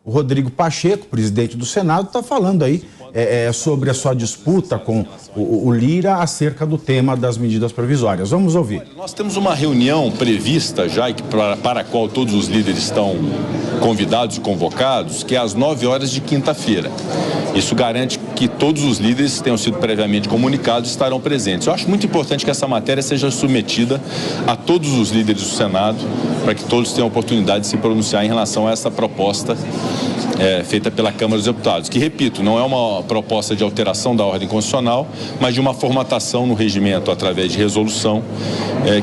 O Rodrigo Pacheco, presidente do Senado, está falando aí sobre a sua disputa com o Lira acerca do tema das medidas provisórias. Vamos ouvir. Nós temos uma reunião prevista já, para a qual todos os líderes estão convidados e convocados, que é às 9 horas de quinta-feira. Isso garante que todos os líderes tenham sido previamente comunicados e estarão presentes. Eu acho muito importante que essa matéria seja submetida a todos os líderes do Senado, para que todos tenham a oportunidade de se pronunciar em relação a essa proposta feita pela Câmara dos Deputados, que, repito, não é uma proposta de alteração da ordem constitucional, mas de uma formatação no regimento através de resolução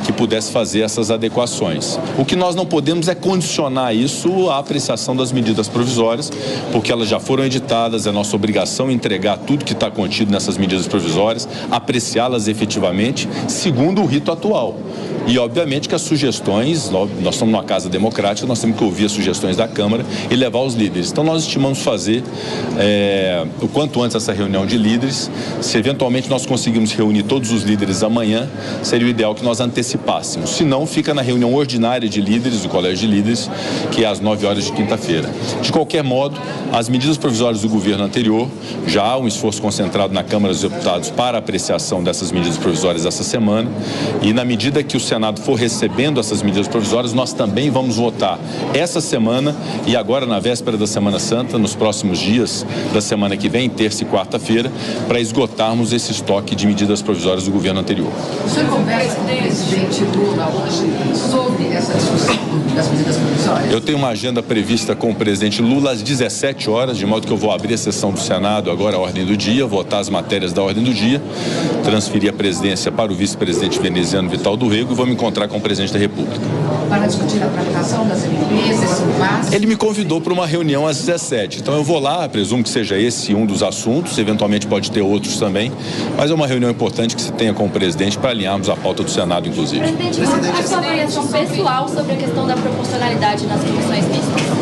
que pudesse fazer essas adequações. O que nós não podemos é condicionar isso à apreciação das medidas provisórias, porque elas já foram editadas, é nossa obrigação entregar tudo que está contido nessas medidas provisórias, apreciá-las efetivamente, segundo o rito atual. E, obviamente, que as sugestões, nós estamos numa casa democrática, nós temos que ouvir as sugestões da Câmara e levar aos líderes. Então, nós estimamos fazer o quanto antes essa reunião de líderes. Se, eventualmente, nós conseguirmos reunir todos os líderes amanhã, seria o ideal que nós antecipássemos. Se não, fica na reunião ordinária de líderes, do Colégio de Líderes, que é às 9 horas de quinta-feira. De qualquer modo, as medidas provisórias do governo anterior, já há um esforço concentrado na Câmara dos Deputados para a apreciação dessas medidas provisórias essa semana, e na medida que o Senado for recebendo essas medidas provisórias, nós também vamos votar essa semana e agora na véspera da Semana Santa, nos próximos dias da semana que vem, terça e quarta-feira, para esgotarmos esse estoque de medidas provisórias do governo anterior. O senhor conversa com o presidente Lula hoje sobre essa discussão das medidas provisórias? Eu tenho uma agenda prevista com o presidente Lula às 17 horas, de modo que eu vou abrir a sessão do Senado agora, a ordem do dia, votar as matérias da ordem do dia, transferir a presidência para o vice-presidente veneziano Vital do Rego e vou me encontrar com o presidente da República. Para discutir a tramitação das MPs, esse impasse? Ele me convidou para uma reunião às 17, então eu vou lá, presumo que seja esse um dos assuntos, eventualmente pode ter outros também, mas é uma reunião importante que se tenha com o presidente para alinharmos a pauta do Senado, inclusive. Presidente, a sua avaliação pessoal sobre a questão da proporcionalidade nas comissões mistas?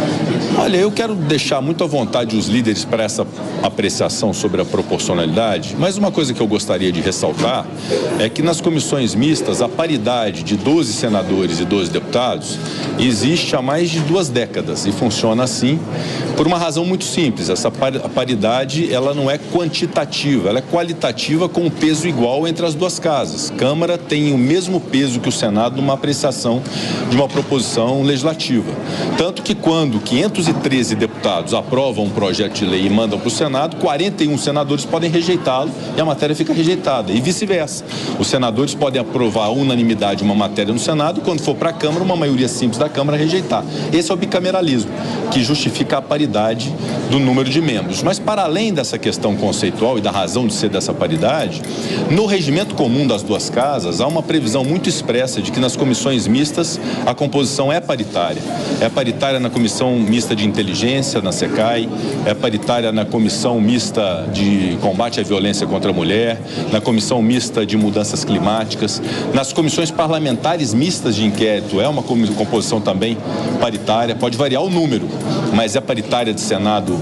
Olha, eu quero deixar muito à vontade os líderes para essa apreciação sobre a proporcionalidade, mas uma coisa que eu gostaria de ressaltar é que nas comissões mistas a paridade de 12 senadores e 12 deputados existe há mais de 2 décadas e funciona assim por uma razão muito simples. Essa paridade, ela não é quantitativa, ela é qualitativa com um peso igual entre as duas casas. Câmara tem o mesmo peso que o Senado numa apreciação de uma proposição legislativa. Tanto que quando 513 deputados aprovam um projeto de lei e mandam para o Senado, 41 senadores podem rejeitá-lo e a matéria fica rejeitada. E vice-versa. Os senadores podem aprovar a unanimidade uma matéria no Senado e quando for para a Câmara, uma maioria simples da Câmara rejeitar. Esse é o bicameralismo, que justifica a paridade do número de membros. Mas para além dessa questão conceitual e da razão de ser dessa paridade, no regimento comum das duas casas, há uma previsão muito expressa de que nas comissões mistas a composição é paritária. É paritária na comissão mista de inteligência, na SECAI, é paritária na comissão mista de combate à violência contra a mulher, na comissão mista de mudanças climáticas, nas comissões parlamentares mistas de inquérito, é uma composição também paritária, pode variar o número, mas é paritária de Senado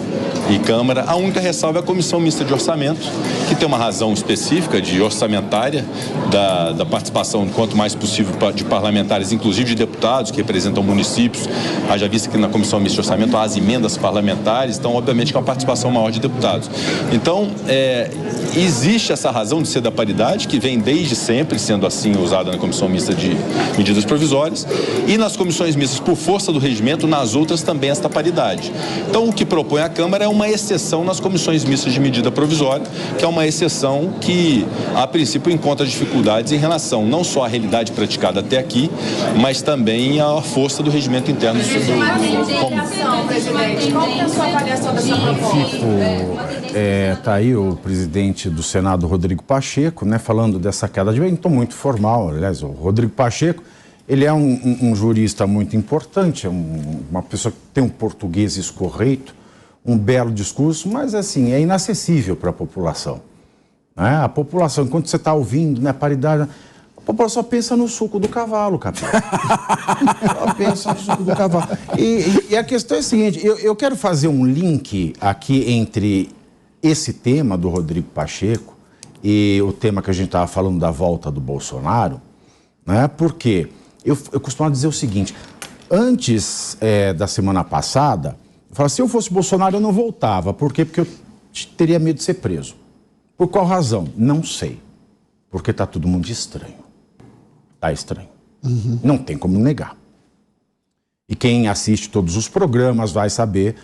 e Câmara. A única ressalva é a comissão mista de orçamento, que tem uma razão específica de orçamentária da participação, quanto mais possível, de parlamentares, inclusive de deputados que representam municípios. Haja vista que na comissão mista de orçamento há as emendas parlamentares, então obviamente que é uma participação maior de deputados. Então, existe essa razão de ser da paridade, que vem desde sempre sendo assim usada na comissão mista de medidas provisórias, e nas comissões mistas, por força do regimento, nas outras também esta paridade. Então, o que propõe a Câmara é uma exceção nas comissões mistas de medida provisória, que é uma exceção que, a princípio, encontra dificuldades em relação não só à realidade praticada até aqui, mas também à força do regimento interno do comum. Presidente, qual é a sua avaliação dessa proposta? Tá aí o presidente do Senado, Rodrigo Pacheco, né, falando dessa queda de... Então, muito formal, aliás, o Rodrigo Pacheco, ele é um jurista muito importante, é uma pessoa que tem um português escorreito, um belo discurso, mas assim, é inacessível para a população. Né? A população, enquanto você está ouvindo, né, paridade, a população só pensa no suco do cavalo, capitão. Só pensa no suco do cavalo. E a questão é a seguinte, eu quero fazer um link aqui entre esse tema do Rodrigo Pacheco e o tema que a gente estava falando da volta do Bolsonaro, né? Porque eu costumo dizer o seguinte, antes da semana passada, Fala, se eu fosse Bolsonaro, eu não voltava. Por quê? Porque eu teria medo de ser preso. Por qual razão? Não sei. Porque tá todo mundo estranho. Tá estranho. Não tem como negar. E quem assiste todos os programas vai saber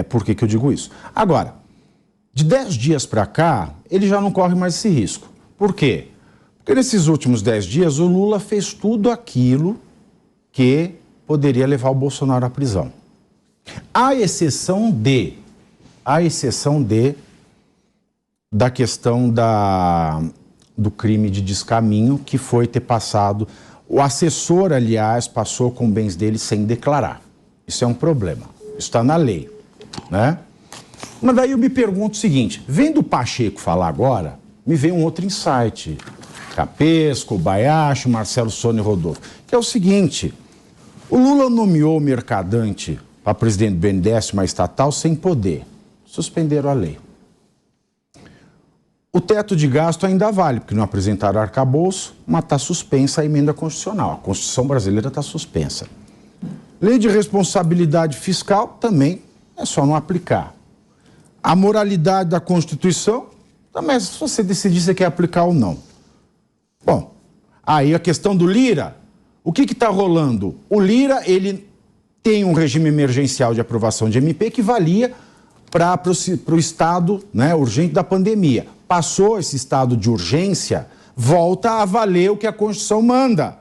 por que eu digo isso. Agora, de 10 dias para cá, ele já não corre mais esse risco. Por quê? Porque nesses últimos 10 dias, o Lula fez tudo aquilo que poderia levar o Bolsonaro à prisão. À exceção da questão do crime de descaminho, que foi ter passado... O assessor, aliás, passou com bens dele sem declarar. Isso é um problema. Isso está na lei, né? Mas daí eu me pergunto o seguinte, vendo o Pacheco falar agora, me vem um outro insight. Capesco, Bayashi, Marcelo Sônia e Rodolfo. Que é o seguinte, o Lula nomeou o Mercadante para presidente do BNDES, uma estatal, sem poder. Suspenderam a lei. O teto de gasto ainda vale, porque não apresentaram arcabouço, mas está suspensa a emenda constitucional. A Constituição brasileira está suspensa. Lei de responsabilidade fiscal também é só não aplicar. A moralidade da Constituição também é se você decidir se quer aplicar ou não. Bom, aí a questão do Lira, o que está rolando? O Lira, ele tem um regime emergencial de aprovação de MP que valia para o estado, né, urgente da pandemia. Passou esse estado de urgência, volta a valer o que a Constituição manda.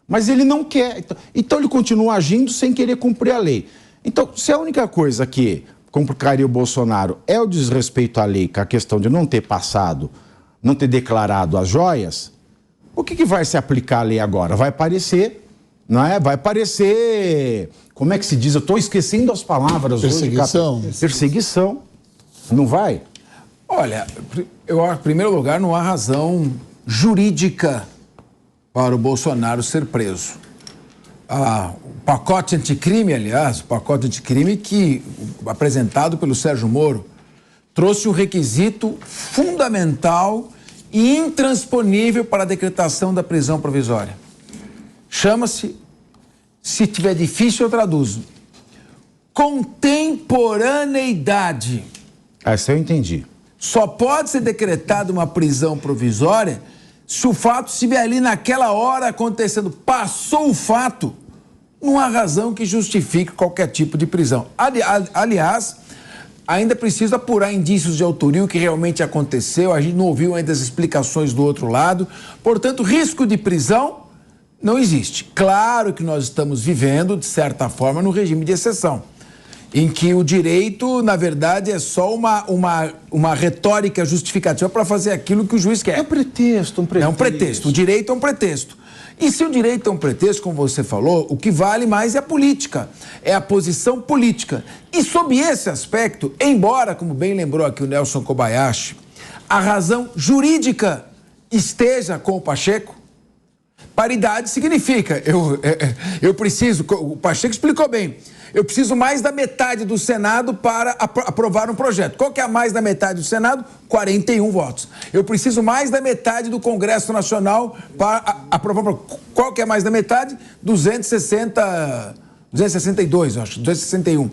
Mas ele não quer. Então ele continua agindo sem querer cumprir a lei. Então, se a única coisa que complicaria o Bolsonaro é o desrespeito à lei, com a questão de não ter passado, não ter declarado as joias, o que vai se aplicar a lei agora? Vai parecer, não é? Vai parecer, como é que se diz? Eu estou esquecendo as palavras. Perseguição. Hoje. Perseguição. Não vai? Olha, eu acho, em primeiro lugar, não há razão jurídica para o Bolsonaro ser preso. O pacote anticrime, aliás, o pacote anticrime que, apresentado pelo Sérgio Moro, trouxe um requisito fundamental e intransponível para a decretação da prisão provisória. Chama-se, se tiver difícil eu traduzo, contemporaneidade. Essa eu entendi. Só pode ser decretada uma prisão provisória se o fato estiver ali naquela hora acontecendo. Passou o fato, não há razão que justifique qualquer tipo de prisão. Aliás, ainda precisa apurar indícios de autoria, o que realmente aconteceu. A gente não ouviu ainda as explicações do outro lado. Portanto, risco de prisão não existe. Claro que nós estamos vivendo, de certa forma, no regime de exceção, em que o direito, na verdade, é só uma retórica justificativa para fazer aquilo que o juiz quer. É um pretexto, É um pretexto. O direito é um pretexto. E se o direito é um pretexto, como você falou, o que vale mais é a política, é a posição política. E sob esse aspecto, embora, como bem lembrou aqui o Nelson Kobayashi, a razão jurídica esteja com o Pacheco, paridade significa, eu preciso, o Pacheco explicou bem, eu preciso mais da metade do Senado para aprovar um projeto. Qual que é a mais da metade do Senado? 41 votos. Eu preciso mais da metade do Congresso Nacional para aprovar um projeto. Qual que é a mais da metade? 262, eu acho, 261.